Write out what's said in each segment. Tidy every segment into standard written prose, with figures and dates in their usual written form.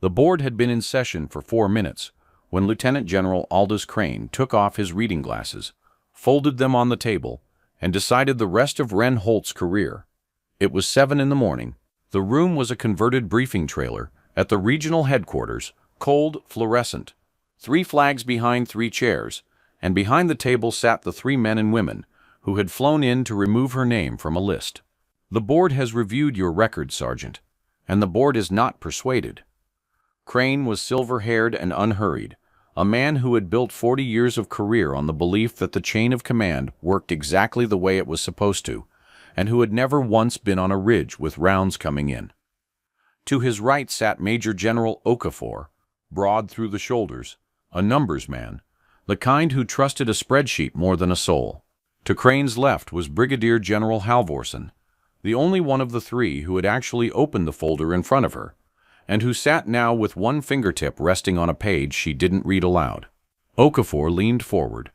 The board had been in session for 4 minutes when Lieutenant General Aldous Crane took off his reading glasses, folded them on the table, and decided the rest of Ren Holt's career. It was 7 in the morning. The room was a converted briefing trailer at the regional headquarters, cold, fluorescent. 3 flags behind 3 chairs, and behind the table sat the 3 men and women who had flown in to remove her name from a list. The board has reviewed your record, Sergeant, and the board is not persuaded. Crane was silver-haired and unhurried, a man who had built 40 years of career on the belief that the chain of command worked exactly the way it was supposed to, and who had never once been on a ridge with rounds coming in. To his right sat Major General Okafor, broad through the shoulders, a numbers man, the kind who trusted a spreadsheet more than a soul. To Crane's left was Brigadier General Halvorsen, the only one of the 3 who had actually opened the folder in front of her, and who sat now with one fingertip resting on a page she didn't read aloud. Okafor leaned forward.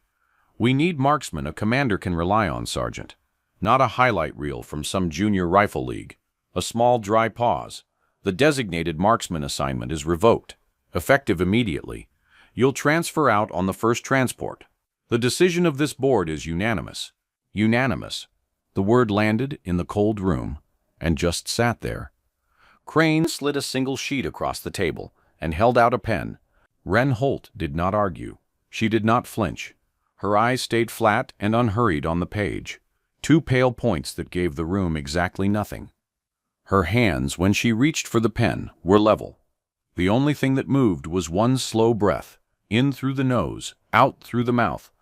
"We need marksmen a commander can rely on, Sergeant. Not a highlight reel from some junior rifle league." A small dry pause. "The designated marksman assignment is revoked, effective immediately. You'll transfer out on the first transport. The decision of this board is unanimous." Unanimous. The word landed in the cold room and just sat there. Crane slid a single sheet across the table and held out a pen. Ren Holt did not argue. She did not flinch. Her eyes stayed flat and unhurried on the page, 2 pale points that gave the room exactly nothing. Her hands, when she reached for the pen, were level. The only thing that moved was one slow breath, in through the nose, out through the mouth,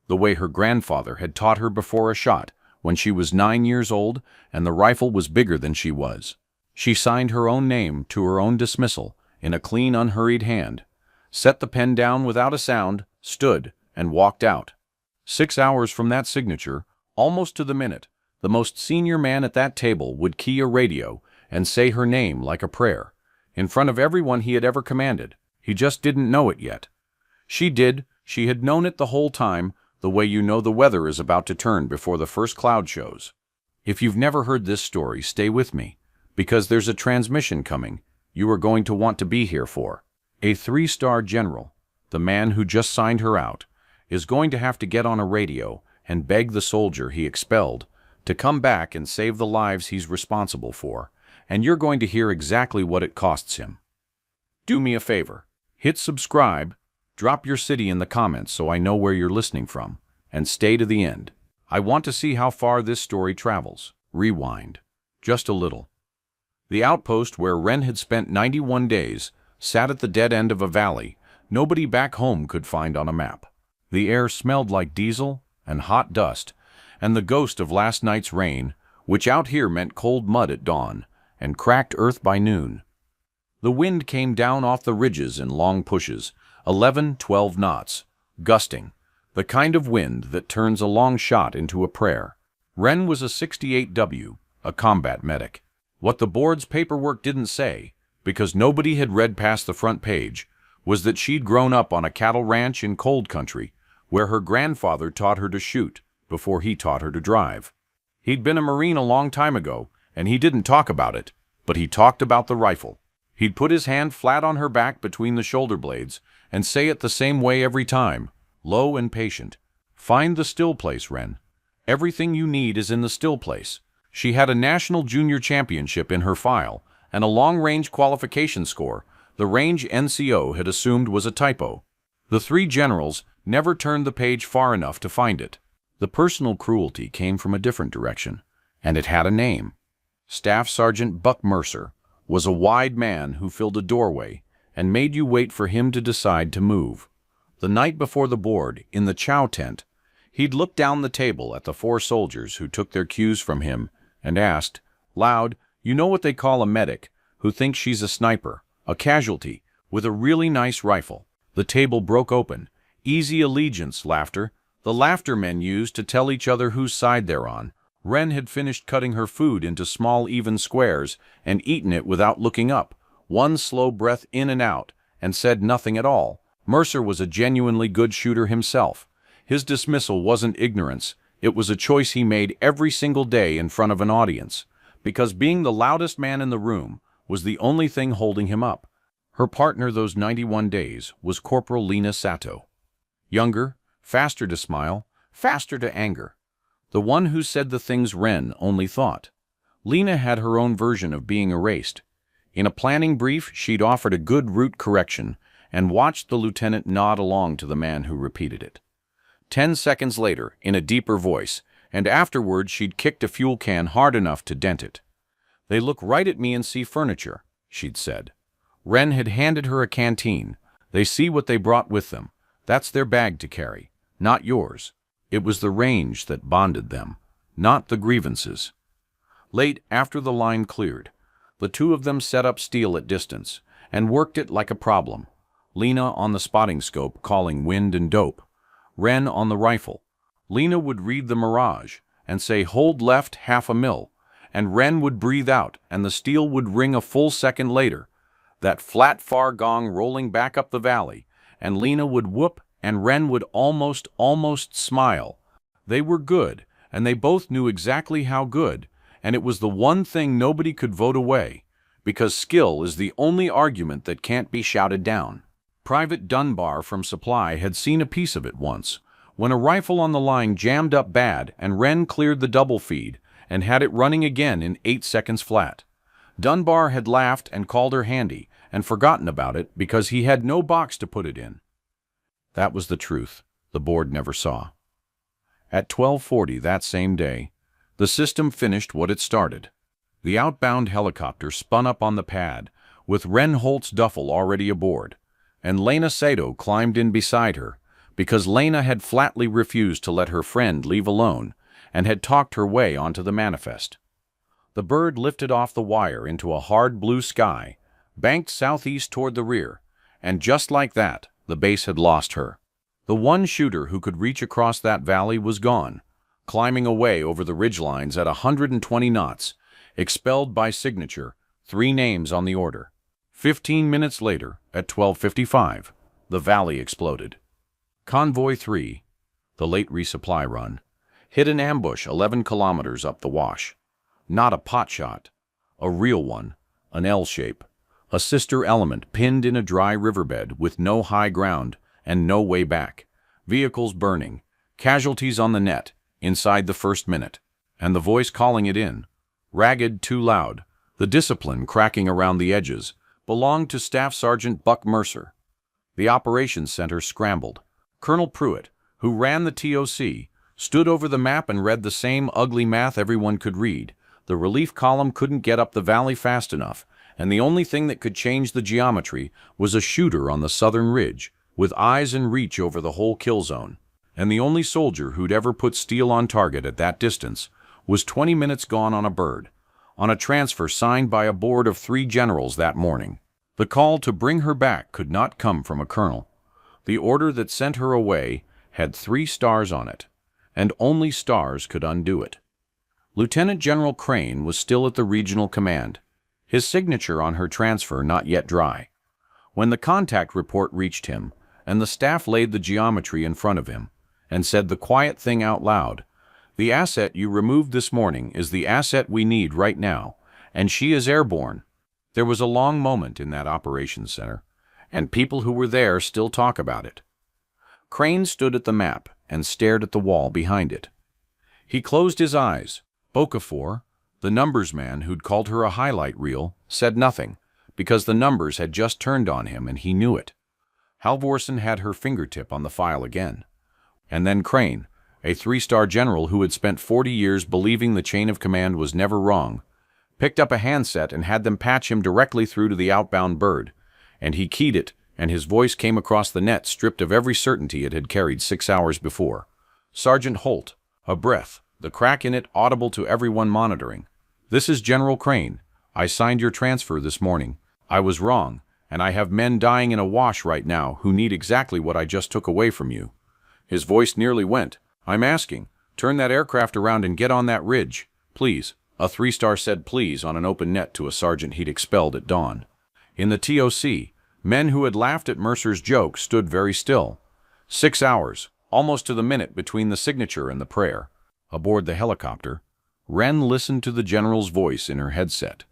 the way her grandfather had taught her before a shot when she was 9 years old and the rifle was bigger than she was. She signed her own name to her own dismissal in a clean, unhurried hand, set the pen down without a sound, stood, and walked out. 6 hours from that signature, almost to the minute, the most senior man at that table would key a radio and say her name like a prayer, in front of everyone he had ever commanded. He just didn't know it yet. She did. She had known it the whole time, the way you know the weather is about to turn before the first cloud shows. If you've never heard this story, stay with me, because there's a transmission coming you are going to want to be here for. A 3-star general, the man who just signed her out, is going to have to get on a radio and beg the soldier he expelled to come back and save the lives he's responsible for, and you're going to hear exactly what it costs him. Do me a favor. Hit subscribe, drop your city in the comments so I know where you're listening from, and stay to the end. I want to see how far this story travels. Rewind. Just a little. The outpost where Ren had spent 91 days sat at the dead end of a valley nobody back home could find on a map. The air smelled like diesel and hot dust, and the ghost of last night's rain, which out here meant cold mud at dawn and cracked earth by noon. The wind came down off the ridges in long pushes, 11, 12 knots, gusting, the kind of wind that turns a long shot into a prayer. Ren was a 68W, a combat medic. What the board's paperwork didn't say, because nobody had read past the front page, was that she'd grown up on a cattle ranch in cold country, where her grandfather taught her to shoot before he taught her to drive. He'd been a Marine a long time ago, and he didn't talk about it, but he talked about the rifle. He'd put his hand flat on her back between the shoulder blades and say it the same way every time, low and patient. "Find the still place, Ren. Everything you need is in the still place." She had a national junior championship in her file and a long-range qualification score the range NCO had assumed was a typo. The 3 generals never turned the page far enough to find it. The personal cruelty came from a different direction, and it had a name. Staff Sergeant Buck Mercer was a wide man who filled a doorway and made you wait for him to decide to move. The night before the board, in the chow tent, he'd looked down the table at the 4 soldiers who took their cues from him and asked, loud, "You know what they call a medic who thinks she's a sniper, a casualty, with a really nice rifle?" The table broke open. Easy allegiance laughter, the laughter men used to tell each other whose side they're on. Ren had finished cutting her food into small even squares and eaten it without looking up, one slow breath in and out, and said nothing at all. Mercer was a genuinely good shooter himself. His dismissal wasn't ignorance, it was a choice he made every single day in front of an audience, because being the loudest man in the room was the only thing holding him up. Her partner those 91 days was Corporal Lena Sato. Younger, faster to smile, faster to anger. The one who said the things Ren only thought. Lena had her own version of being erased. In a planning brief, she'd offered a good route correction and watched the lieutenant nod along to the man who repeated it. 10 seconds later, in a deeper voice, and afterward she'd kicked a fuel can hard enough to dent it. "They look right at me and see furniture," she'd said. Ren had handed her a canteen. "They see what they brought with them. That's their bag to carry, not yours." It was the range that bonded them, not the grievances. Late after the line cleared, the two of them set up steel at distance and worked it like a problem. Lena on the spotting scope calling wind and dope. Ren on the rifle. Lena would read the mirage and say hold left 1/2 mil, and Ren would breathe out and the steel would ring a full second later, that flat far gong rolling back up the valley, and Lena would whoop and Ren would almost smile. They were good, and they both knew exactly how good, and it was the one thing nobody could vote away, because skill is the only argument that can't be shouted down. Private Dunbar from Supply had seen a piece of it once, when a rifle on the line jammed up bad and Ren cleared the double feed and had it running again in 8 seconds flat. Dunbar had laughed and called her handy and forgotten about it because he had no box to put it in. That was the truth the board never saw. At 12:40 that same day, the system finished what it started. The outbound helicopter spun up on the pad, with Ren Holt's duffel already aboard, and Lena Sato climbed in beside her, because Lena had flatly refused to let her friend leave alone and had talked her way onto the manifest. The bird lifted off the wire into a hard blue sky, banked southeast toward the rear, and just like that, the base had lost her. The one shooter who could reach across that valley was gone, climbing away over the ridgelines at 120 knots, expelled by signature, 3 names on the order. 15 minutes later, at 12:55, the valley exploded. Convoy 3, the late resupply run, hit an ambush 11 kilometers up the wash. Not a pot shot, a real one, an L shape, a sister element pinned in a dry riverbed with no high ground and no way back, vehicles burning, casualties on the net inside the first minute, and the voice calling it in, ragged, too loud, the discipline cracking around the edges, belonged to Staff Sergeant Buck Mercer. The operations center scrambled. Colonel Pruitt, who ran the TOC, stood over the map and read the same ugly math everyone could read. The relief column couldn't get up the valley fast enough, and the only thing that could change the geometry was a shooter on the southern ridge, with eyes and reach over the whole kill zone. And the only soldier who'd ever put steel on target at that distance was 20 minutes gone on a bird, on a transfer signed by a board of 3 generals that morning. The call to bring her back could not come from a colonel. The order that sent her away had 3 stars on it, and only stars could undo it. Lieutenant General Crane was still at the regional command, his signature on her transfer not yet dry. When the contact report reached him, and the staff laid the geometry in front of him, and said the quiet thing out loud, "The asset you removed this morning is the asset we need right now, and she is airborne." There was a long moment in that operations center, and people who were there still talk about it. Crane stood at the map and stared at the wall behind it. He closed his eyes. Okafor, the numbers man who'd called her a highlight reel, said nothing, because the numbers had just turned on him and he knew it. Halvorsen had her fingertip on the file again. And then Crane, a 3-star general who had spent 40 years believing the chain of command was never wrong, picked up a handset and had them patch him directly through to the outbound bird, and he keyed it, and his voice came across the net stripped of every certainty it had carried 6 hours before. "Sergeant Holt," a breath, the crack in it audible to everyone monitoring. "This is General Crane. I signed your transfer this morning. I was wrong, and I have men dying in a wash right now who need exactly what I just took away from you." His voice nearly went. "I'm asking, turn that aircraft around and get on that ridge, please." A 3-star said please on an open net to a sergeant he'd expelled at dawn. In the TOC, men who had laughed at Mercer's joke stood very still. 6 hours, almost to the minute between the signature and the prayer. Aboard the helicopter, Ren listened to the general's voice in her headset,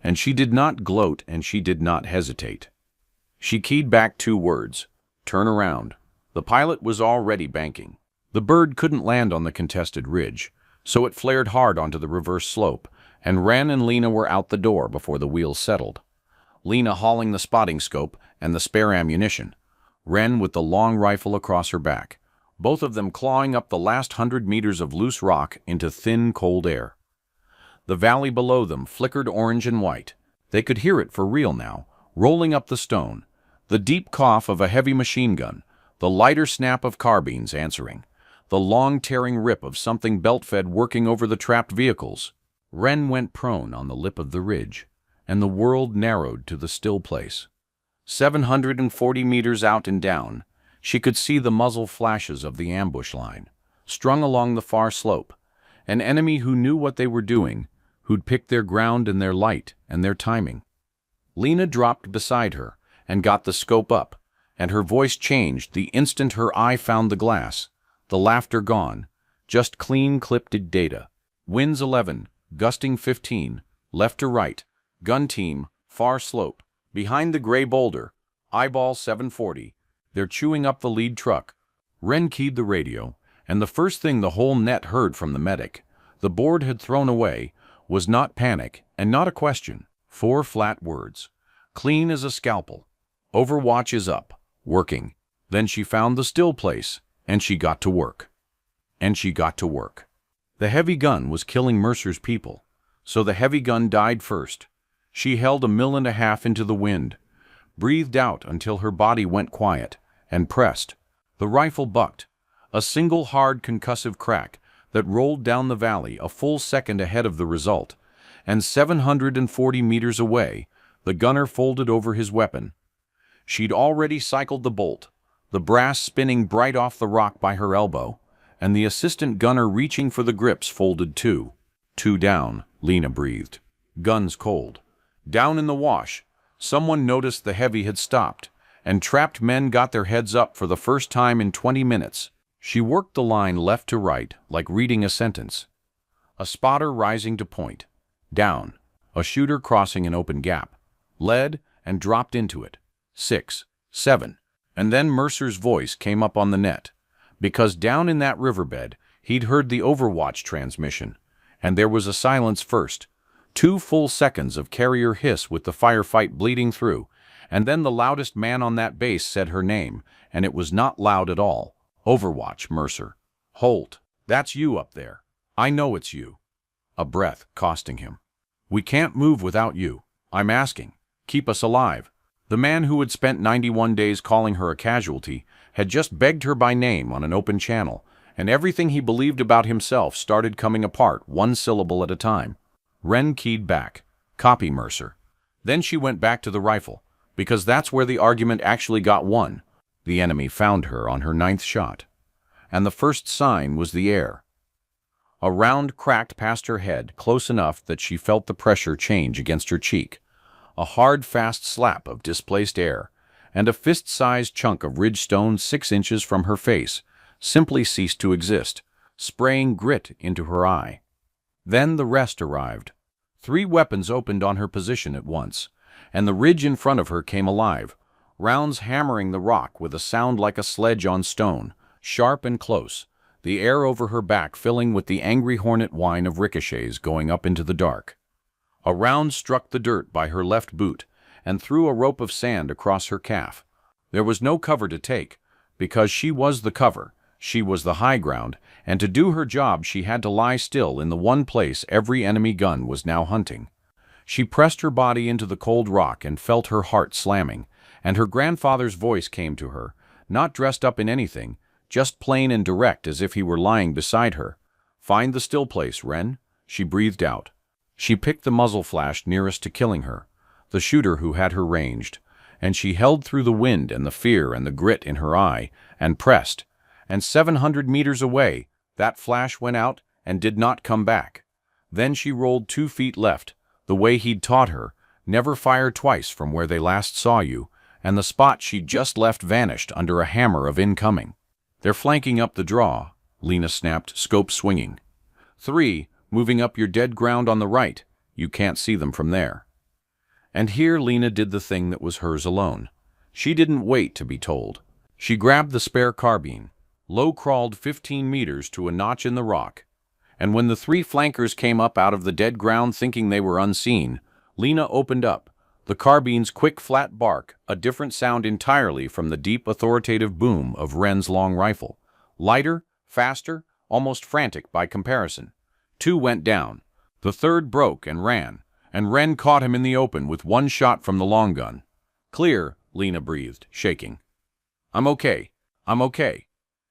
and she did not gloat and she did not hesitate. She keyed back 2 words. Turn around. The pilot was already banking. The bird couldn't land on the contested ridge, so it flared hard onto the reverse slope, and Wren and Lena were out the door before the wheels settled. Lena hauling the spotting scope and the spare ammunition, Wren with the long rifle across her back, both of them clawing up the last 100 meters of loose rock into thin, cold air. The valley below them flickered orange and white. They could hear it for real now, rolling up the stone, the deep cough of a heavy machine gun, the lighter snap of carbines answering, the long tearing rip of something belt-fed working over the trapped vehicles. Wren went prone on the lip of the ridge, and the world narrowed to the still place. 740 meters out and down, she could see the muzzle flashes of the ambush line, strung along the far slope, an enemy who knew what they were doing, who'd picked their ground and their light and their timing. Lena dropped beside her and got the scope up, and her voice changed the instant her eye found the glass, the laughter gone, just clean clipped data. Winds 11, gusting 15, left to right, gun team, far slope, behind the gray boulder, eyeball 740, they're chewing up the lead truck. Wren keyed the radio, and the first thing the whole net heard from the medic, the board had thrown away, was not panic and not a question. 4 flat words. Clean as a scalpel. Overwatch is up. Working. Then she found the still place, and she got to work. And she got to work. The heavy gun was killing Mercer's people, so the heavy gun died first. She held 1.5 miles into the wind, breathed out until her body went quiet, and pressed. The rifle bucked. A single hard concussive crack that rolled down the valley a full second ahead of the result, and 740 meters away, the gunner folded over his weapon. She'd already cycled the bolt, the brass spinning bright off the rock by her elbow, and the assistant gunner reaching for the grips folded too. 2 down, Lena breathed. Guns cold. Down in the wash, someone noticed the heavy had stopped, and trapped men got their heads up for the first time in 20 minutes. She worked the line left to right, like reading a sentence. A spotter rising to point. Down. A shooter crossing an open gap. Led and dropped into it. 6, 7. And then Mercer's voice came up on the net, because down in that riverbed, he'd heard the Overwatch transmission, and there was a silence first. 2 full seconds of carrier hiss with the firefight bleeding through, and then the loudest man on that base said her name, and it was not loud at all. Overwatch, Mercer. Holt, that's you up there. I know it's you. A breath costing him. We can't move without you. I'm asking. Keep us alive. The man who had spent 91 days calling her a casualty had just begged her by name on an open channel, and everything he believed about himself started coming apart 1 syllable at a time. Wren keyed back. Copy, Mercer. Then she went back to the rifle, because that's where the argument actually got won. The enemy found her on her 9th shot. And the first sign was the air. A round cracked past her head, close enough that she felt the pressure change against her cheek. A hard, fast slap of displaced air, and a fist-sized chunk of ridge stone 6 inches from her face simply ceased to exist, spraying grit into her eye. Then the rest arrived. 3 weapons opened on her position at once, and the ridge in front of her came alive, rounds hammering the rock with a sound like a sledge on stone, sharp and close, the air over her back filling with the angry hornet whine of ricochets going up into the dark. A round struck the dirt by her left boot and threw a rope of sand across her calf. There was no cover to take, because she was the cover, she was the high ground, and to do her job she had to lie still in the one place every enemy gun was now hunting. She pressed her body into the cold rock and felt her heart slamming, and her grandfather's voice came to her, not dressed up in anything, just plain and direct as if he were lying beside her. Find the still place, Wren, she breathed out. She picked the muzzle flash nearest to killing her, the shooter who had her ranged, and she held through the wind and the fear and the grit in her eye, and pressed, and 700 meters away, that flash went out and did not come back. Then she rolled 2 feet left, the way he'd taught her, never fire twice from where they last saw you, and the spot she'd just left vanished under a hammer of incoming. They're flanking up the draw, Lena snapped, scope swinging. 3, moving up your dead ground on the right. You can't see them from there. And here Lena did the thing that was hers alone. She didn't wait to be told. She grabbed the spare carbine, low-crawled 15 meters to a notch in the rock, and when the three flankers came up out of the dead ground thinking they were unseen, Lena opened up, the carbine's quick flat bark, a different sound entirely from the deep authoritative boom of Wren's long rifle. Lighter, faster, almost frantic by comparison. Two went down. The third broke and ran, and Wren caught him in the open with one shot from the long gun. "Clear," Lena breathed, shaking. I'm okay.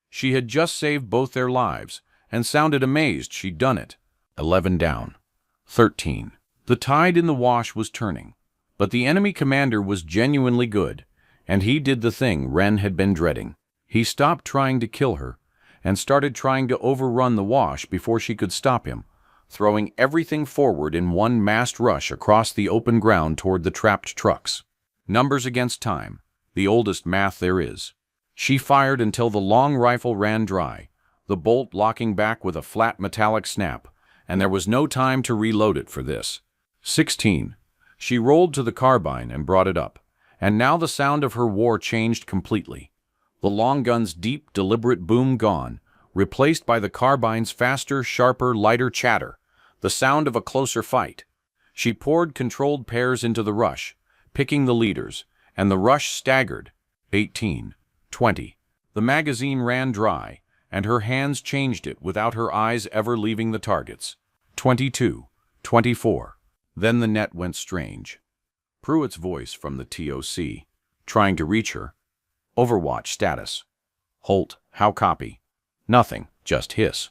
She had just saved both their lives, and sounded amazed she'd done it. 11 down. 13. The tide in the wash was turning, but the enemy commander was genuinely good, and he did the thing Wren had been dreading. He stopped trying to kill her, and started trying to overrun the wash before she could stop him, throwing everything forward in one massed rush across the open ground toward the trapped trucks. Numbers against time, the oldest math there is. She fired until the long rifle ran dry, the bolt locking back with a flat metallic snap, and there was no time to reload it for this. 16. She rolled to the carbine and brought it up, and now the sound of her war changed completely. The long gun's deep, deliberate boom gone, replaced by the carbine's faster, sharper, lighter chatter, the sound of a closer fight. She poured controlled pairs into the rush, picking the leaders, and the rush staggered. 18. 20. The magazine ran dry, and her hands changed it without her eyes ever leaving the targets. 22. 24. Then the net went strange. Pruitt's voice from the TOC, trying to reach her. Overwatch status. Holt, how copy? Nothing, just hiss.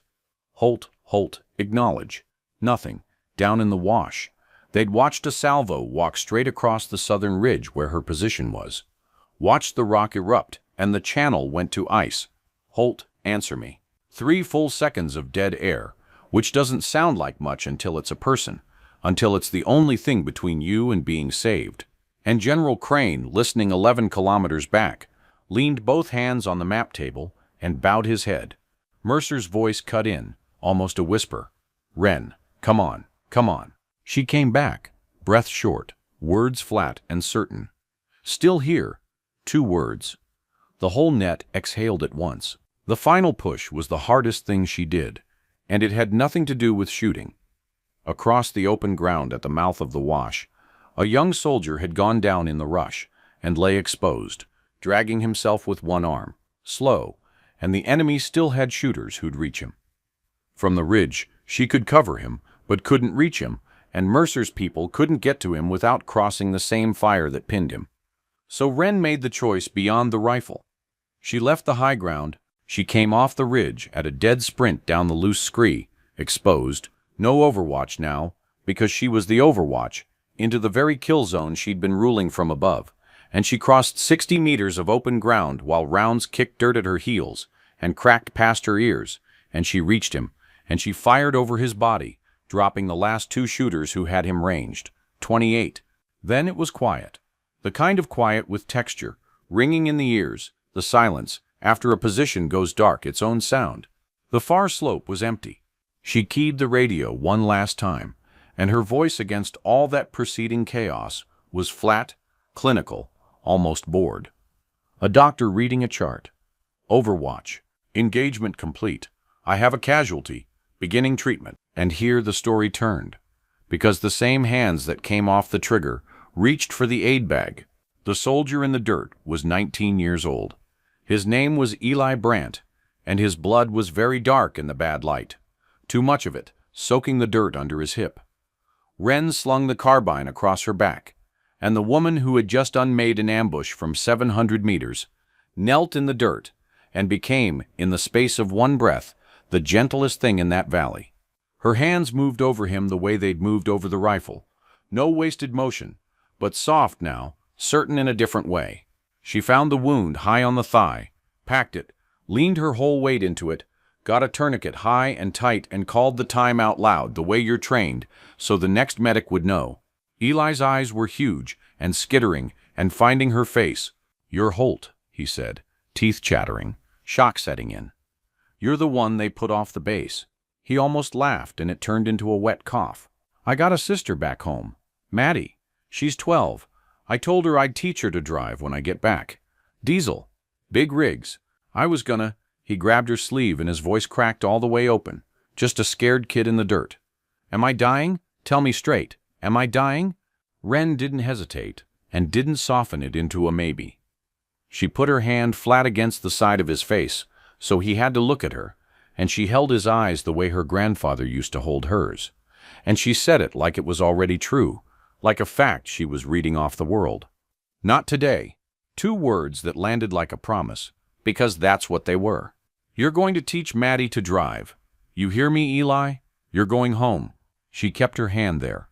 Holt, acknowledge. Nothing, down in the wash. They'd watched a salvo walk straight across the southern ridge where her position was. Watched the rock erupt, and the channel went to ice. Holt, answer me. 3 full seconds of dead air, which doesn't sound like much until it's a person, until it's the only thing between you and being saved. And General Crane, listening 11 kilometers back, leaned both hands on the map table and bowed his head. Mercer's voice cut in, almost a whisper. Wren, come on. She came back, breath short, words flat and certain. Still here. 2 words. The whole net exhaled at once. The final push was the hardest thing she did, and it had nothing to do with shooting. Across the open ground at the mouth of the wash, a young soldier had gone down in the rush and lay exposed, dragging himself with one arm, slow, and the enemy still had shooters who'd reach him. From the ridge, she could cover him, but couldn't reach him, and Mercer's people couldn't get to him without crossing the same fire that pinned him. So Wren made the choice beyond the rifle. She left the high ground. She came off the ridge at a dead sprint down the loose scree, exposed, no overwatch now, because she was the overwatch, into the very kill zone she'd been ruling from above, and she crossed 60 meters of open ground while rounds kicked dirt at her heels and cracked past her ears, and she reached him, and she fired over his body, dropping the last 2 shooters who had him ranged. 28. Then it was quiet. The kind of quiet with texture, ringing in the ears, the silence, after a position goes dark, its own sound. The far slope was empty. She keyed the radio one last time, and her voice against all that preceding chaos was flat, clinical, almost bored. A doctor reading a chart. Overwatch. Engagement complete. I have a casualty. Beginning treatment. And here the story turned, because the same hands that came off the trigger reached for the aid bag. The soldier in the dirt was 19 years old. His name was Eli Brandt, and his blood was very dark in the bad light, too much of it, soaking the dirt under his hip. Wren slung the carbine across her back, and the woman who had just unmade an ambush from 700 meters knelt in the dirt and became, in the space of one breath, the gentlest thing in that valley. Her hands moved over him the way they'd moved over the rifle. No wasted motion, but soft now, certain in a different way. She found the wound high on the thigh, packed it, leaned her whole weight into it, got a tourniquet high and tight and called the time out loud the way you're trained so the next medic would know. Eli's eyes were huge and skittering and finding her face. You're Holt, he said, teeth chattering, shock setting in. You're the one they put off the base. He almost laughed and it turned into a wet cough. I got a sister back home, Maddie. She's 12. I told her I'd teach her to drive when I get back. Diesel. Big rigs. I was gonna. He grabbed her sleeve and his voice cracked all the way open. Just a scared kid in the dirt. Am I dying? Tell me straight. Am I dying? Wren didn't hesitate and didn't soften it into a maybe. She put her hand flat against the side of his face, so he had to look at her, and she held his eyes the way her grandfather used to hold hers. And she said it like it was already true, like a fact she was reading off the world. Not today. 2 words that landed like a promise, because that's what they were. You're going to teach Maddie to drive. You hear me, Eli? You're going home. She kept her hand there.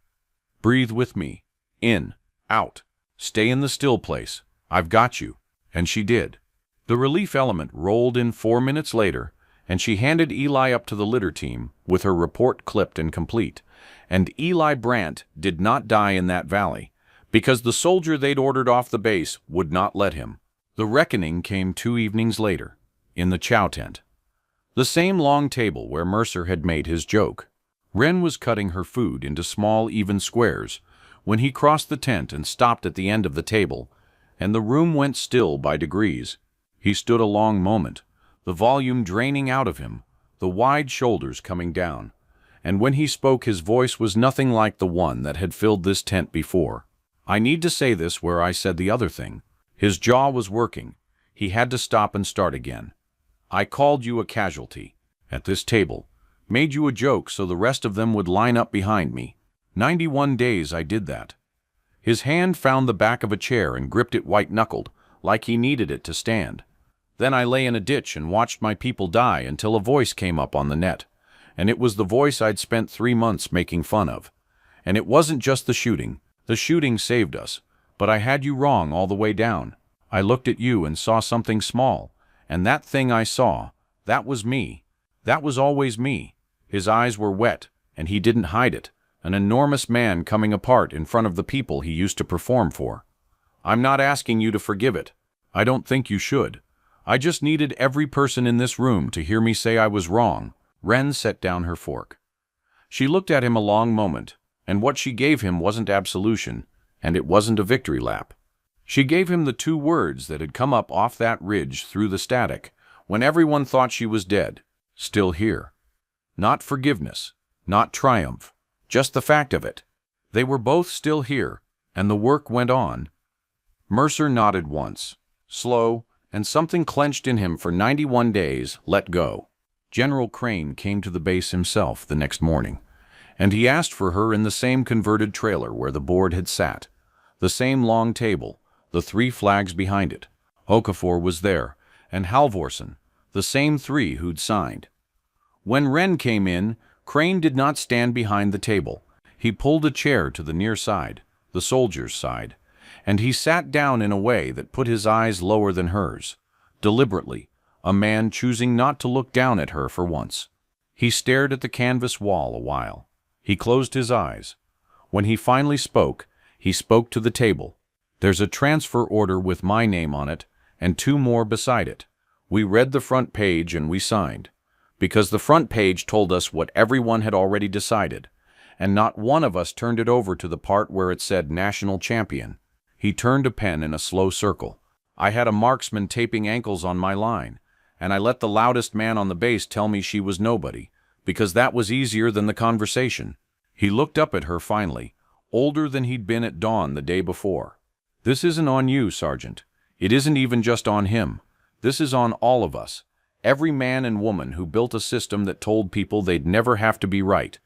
Breathe with me. In. Out. Stay in the still place. I've got you. And she did. The relief element rolled in 4 minutes later, and she handed Eli up to the litter team with her report clipped and complete. And Eli Brandt did not die in that valley, because the soldier they'd ordered off the base would not let him. The reckoning came 2 evenings later, in the chow tent. The same long table where Mercer had made his joke. Wren was cutting her food into small, even squares when he crossed the tent and stopped at the end of the table, and the room went still by degrees. He stood a long moment, the volume draining out of him, the wide shoulders coming down, and when he spoke his voice was nothing like the one that had filled this tent before. I need to say this where I said the other thing. His jaw was working. He had to stop and start again. I called you a casualty. At this table. Made you a joke so the rest of them would line up behind me. 91 days I did that. His hand found the back of a chair and gripped it white-knuckled, like he needed it to stand. Then I lay in a ditch and watched my people die until a voice came up on the net. And it was the voice I'd spent 3 months making fun of. And it wasn't just the shooting. The shooting saved us. But I had you wrong all the way down. I looked at you and saw something small. And that thing I saw, that was me. That was always me. His eyes were wet, and he didn't hide it. An enormous man coming apart in front of the people he used to perform for. I'm not asking you to forgive it. I don't think you should. I just needed every person in this room to hear me say I was wrong. Wren set down her fork. She looked at him a long moment, and what she gave him wasn't absolution, and it wasn't a victory lap. She gave him the 2 words that had come up off that ridge through the static, when everyone thought she was dead, still here. Not forgiveness, not triumph, just the fact of it. They were both still here, and the work went on. Mercer nodded once, slow, and something clenched in him for 91 days let go. General Crane came to the base himself the next morning, and he asked for her in the same converted trailer where the board had sat, the same long table, the 3 flags behind it. Okafor was there, and Halvorsen, the same 3 who'd signed. When Wren came in, Crane did not stand behind the table. He pulled a chair to the near side, the soldier's side, and he sat down in a way that put his eyes lower than hers, deliberately, a man choosing not to look down at her for once. He stared at the canvas wall a while. He closed his eyes. When he finally spoke, he spoke to the table. There's a transfer order with my name on it, and 2 more beside it. We read the front page and we signed. Because the front page told us what everyone had already decided, and not one of us turned it over to the part where it said National Champion. He turned a pen in a slow circle. I had a marksman taping ankles on my line, and I let the loudest man on the base tell me she was nobody, because that was easier than the conversation. He looked up at her finally, older than he'd been at dawn the day before. This isn't on you, Sergeant. It isn't even just on him. This is on all of us. Every man and woman who built a system that told people they'd never have to be right.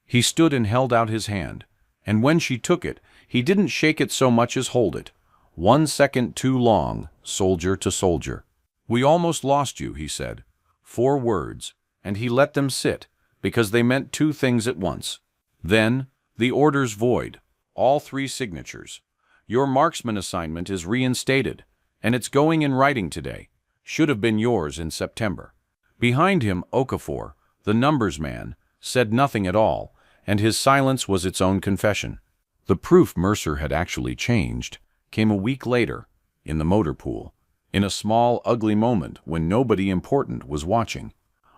He stood and held out his hand, and when she took it, he didn't shake it so much as hold it. 1 second too long, soldier to soldier. We almost lost you, he said. 4 words, and he let them sit, because they meant 2 things at once. Then, the order's void, all 3 signatures. Your marksman assignment is reinstated, and it's going in writing today. Should have been yours in September. Behind him, Okafor, the numbers man, said nothing at all, and his silence was its own confession. The proof Mercer had actually changed came a week later, in the motor pool, in a small, ugly moment when nobody important was watching.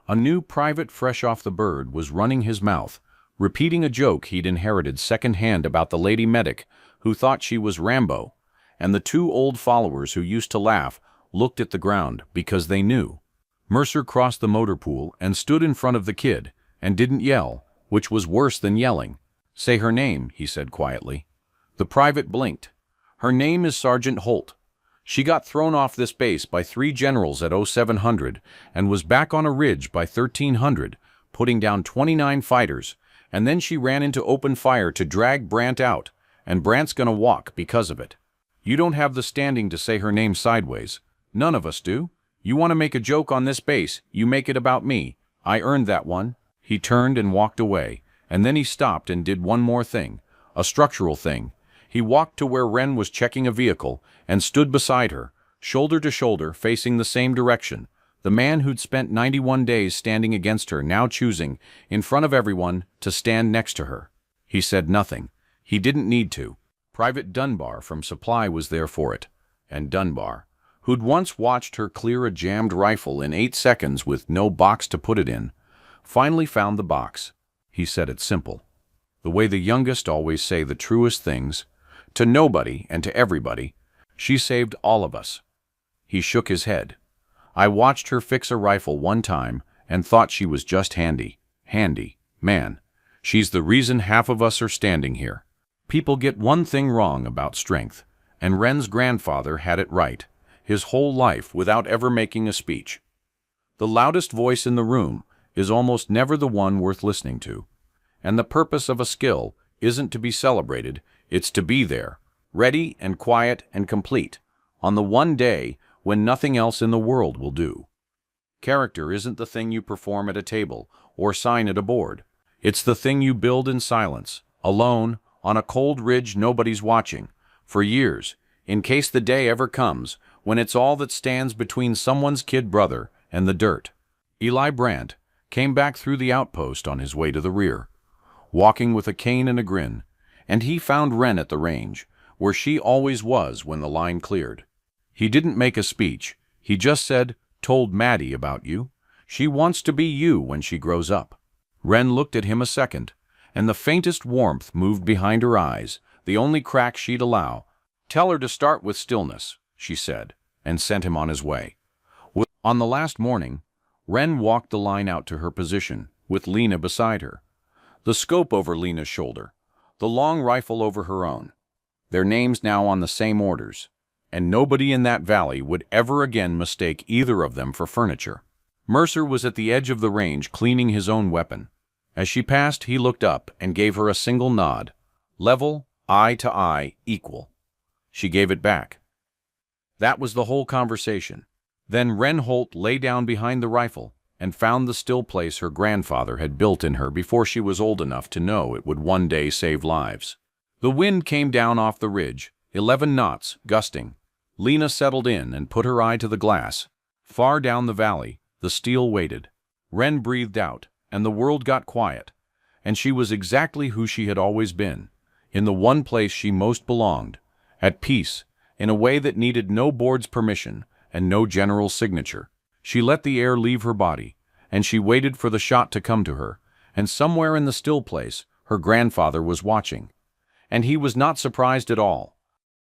A new private fresh off the bird was running his mouth, repeating a joke he'd inherited second-hand about the lady medic who thought she was Rambo, and the two old followers who used to laugh looked at the ground because they knew. Mercer crossed the motor pool and stood in front of the kid and didn't yell, which was worse than yelling. "Say her name," he said quietly. The private blinked. "Her name is Sergeant Holt. She got thrown off this base by 3 generals at 0700 and was back on a ridge by 1300, putting down 29 fighters, and then she ran into open fire to drag Brandt out, and Brandt's gonna walk because of it. You don't have the standing to say her name sideways. None of us do. You want to make a joke on this base, you make it about me. I earned that one." He turned and walked away, and then he stopped and did one more thing, a structural thing. He walked to where Wren was checking a vehicle and stood beside her, shoulder to shoulder, facing the same direction. The man who'd spent 91 days standing against her now choosing, in front of everyone, to stand next to her. He said nothing. He didn't need to. Private Dunbar from Supply was there for it. And Dunbar, who'd once watched her clear a jammed rifle in 8 seconds with no box to put it in, finally found the box. He said it simple. The way the youngest always say the truest things, to nobody and to everybody. She saved all of us. He shook his head. I watched her fix a rifle one time and thought she was just handy. Handy. Man, she's the reason half of us are standing here. People get one thing wrong about strength, and Wren's grandfather had it right, his whole life without ever making a speech. The loudest voice in the room is almost never the one worth listening to. And the purpose of a skill isn't to be celebrated, it's to be there, ready and quiet and complete, on the one day when nothing else in the world will do. Character isn't the thing you perform at a table or sign at a board. It's the thing you build in silence, alone, on a cold ridge nobody's watching, for years, in case the day ever comes when it's all that stands between someone's kid brother and the dirt. Eli Brandt came back through the outpost on his way to the rear, walking with a cane and a grin, and he found Wren at the range, where she always was when the line cleared. He didn't make a speech. He just said, "Told Maddie about you. She wants to be you when she grows up." Wren looked at him a second, and the faintest warmth moved behind her eyes, the only crack she'd allow. "Tell her to start with stillness," she said, and sent him on his way. On the last morning, Wren walked the line out to her position, with Lena beside her. The scope over Lena's shoulder, the long rifle over her own. Their names now on the same orders, and nobody in that valley would ever again mistake either of them for furniture. Mercer was at the edge of the range cleaning his own weapon. As she passed, he looked up and gave her a single nod. Level, eye to eye, equal. She gave it back. That was the whole conversation. Then Wren Holt lay down behind the rifle and found the still place her grandfather had built in her before she was old enough to know it would one day save lives. The wind came down off the ridge, 11 knots, gusting. Lena settled in and put her eye to the glass. Far down the valley, the steel waited. Wren breathed out, and the world got quiet, and she was exactly who she had always been, in the one place she most belonged, at peace, in a way that needed no board's permission and no general's signature. She let the air leave her body, and she waited for the shot to come to her, and somewhere in the still place, her grandfather was watching. And he was not surprised at all.